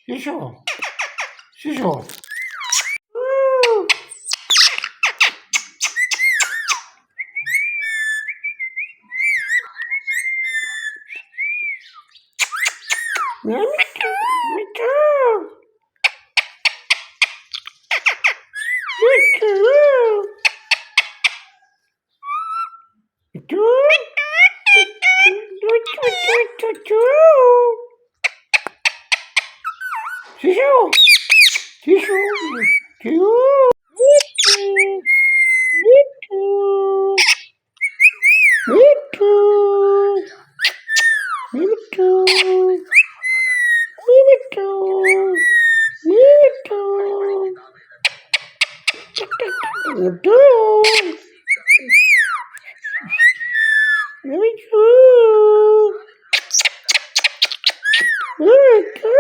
Shisho. Shisho. Me too. Me too. Me too. Shisho. Shisho. Me too. Me too. Me too. Me too. Me too. Me too. Me too. Me too. Me too.